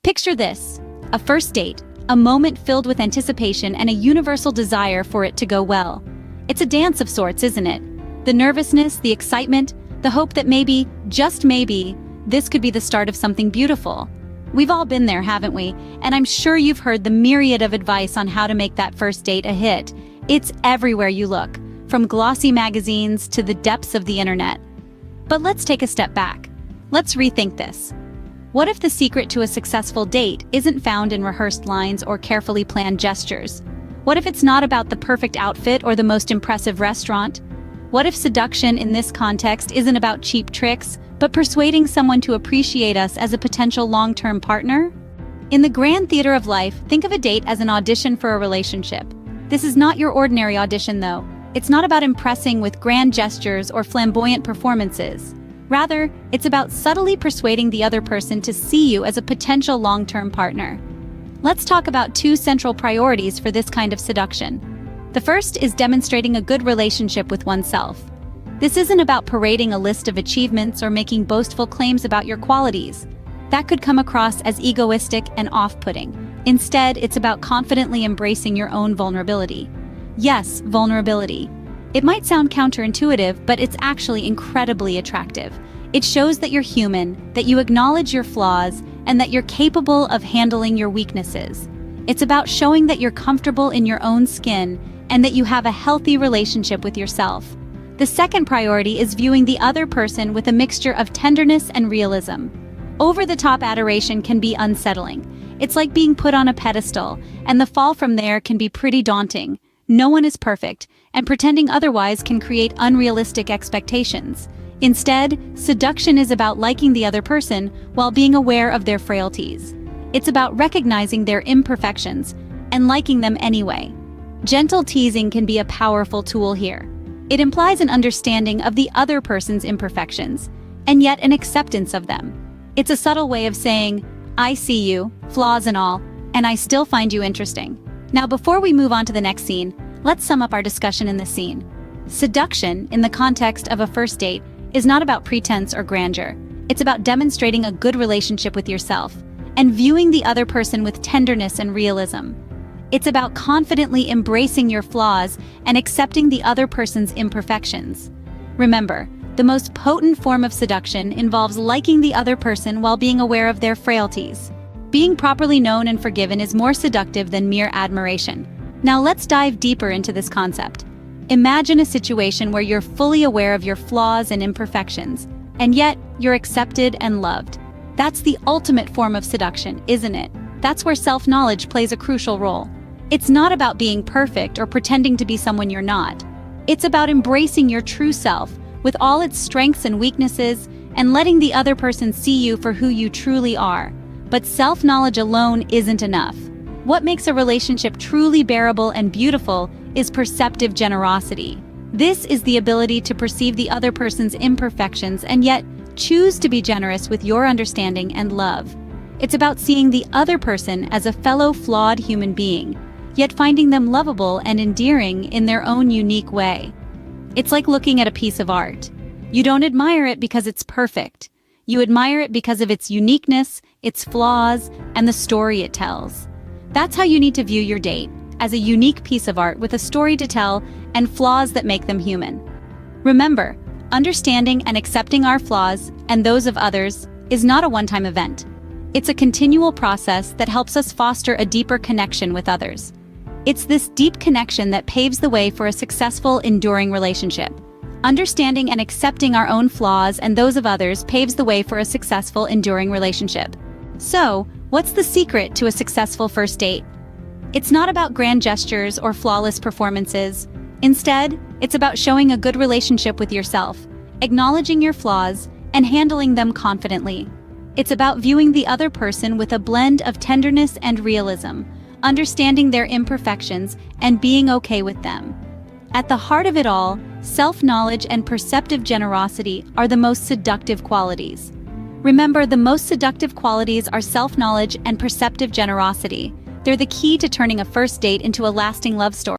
Picture this: a first date, a moment filled with anticipation and a universal desire for it to go well. It's a dance of sorts, isn't it? The nervousness, the excitement, the hope that maybe, just maybe, this could be the start of something beautiful. We've all been there, haven't we? And I'm sure you've heard the myriad of advice on how to make that first date a hit. It's everywhere you look, from glossy magazines to the depths of the internet. But let's take a step back. Let's rethink this. What if the secret to a successful date isn't found in rehearsed lines or carefully planned gestures? What if it's not about the perfect outfit or the most impressive restaurant? What if seduction in this context isn't about cheap tricks, but persuading someone to appreciate us as a potential long-term partner? In the grand theater of life, think of a date as an audition for a relationship. This is not your ordinary audition, though. It's not about impressing with grand gestures or flamboyant performances. Rather, it's about subtly persuading the other person to see you as a potential long-term partner. Let's talk about two central priorities for this kind of seduction. The first is demonstrating a good relationship with oneself. This isn't about parading a list of achievements or making boastful claims about your qualities. That could come across as egoistic and off-putting. Instead, it's about confidently embracing your own vulnerability. Yes, vulnerability. It might sound counterintuitive, but it's actually incredibly attractive. It shows that you're human, that you acknowledge your flaws, and that you're capable of handling your weaknesses. It's about showing that you're comfortable in your own skin and that you have a healthy relationship with yourself. The second priority is viewing the other person with a mixture of tenderness and realism. Over-the-top adoration can be unsettling. It's like being put on a pedestal, and the fall from there can be pretty daunting. No one is perfect, and pretending otherwise can create unrealistic expectations. Instead, seduction is about liking the other person while being aware of their frailties. It's about recognizing their imperfections and liking them anyway. Gentle teasing can be a powerful tool here. It implies an understanding of the other person's imperfections, and yet an acceptance of them. It's a subtle way of saying, "I see you, flaws and all, and I still find you interesting." Now, before we move on to the next scene, let's sum up our discussion in this scene. Seduction, in the context of a first date, is not about pretense or grandeur. It's about demonstrating a good relationship with yourself and viewing the other person with tenderness and realism. It's about confidently embracing your flaws and accepting the other person's imperfections. Remember, the most potent form of seduction involves liking the other person while being aware of their frailties. Being properly known and forgiven is more seductive than mere admiration. Now let's dive deeper into this concept. Imagine a situation where you're fully aware of your flaws and imperfections, and yet you're accepted and loved. That's the ultimate form of seduction, isn't it? That's where self-knowledge plays a crucial role. It's not about being perfect or pretending to be someone you're not. It's about embracing your true self with all its strengths and weaknesses and letting the other person see you for who you truly are. But self-knowledge alone isn't enough. What makes a relationship truly bearable and beautiful is perceptive generosity. This is the ability to perceive the other person's imperfections and yet choose to be generous with your understanding and love. It's about seeing the other person as a fellow flawed human being, yet finding them lovable and endearing in their own unique way. It's like looking at a piece of art. You don't admire it because it's perfect. You admire it because of its uniqueness, its flaws, and the story it tells. That's how you need to view your date, as a unique piece of art with a story to tell and flaws that make them human. Remember, understanding and accepting our flaws and those of others is not a one-time event. It's a continual process that helps us foster a deeper connection with others. It's this deep connection that paves the way for a successful, enduring relationship. Understanding and accepting our own flaws and those of others paves the way for a successful, enduring relationship. So, what's the secret to a successful first date? It's not about grand gestures or flawless performances. Instead, it's about showing a good relationship with yourself, acknowledging your flaws, and handling them confidently. It's about viewing the other person with a blend of tenderness and realism, understanding their imperfections, and being okay with them. At the heart of it all, self-knowledge and perceptive generosity are the most seductive qualities. Remember, the most seductive qualities are self-knowledge and perceptive generosity. They're the key to turning a first date into a lasting love story.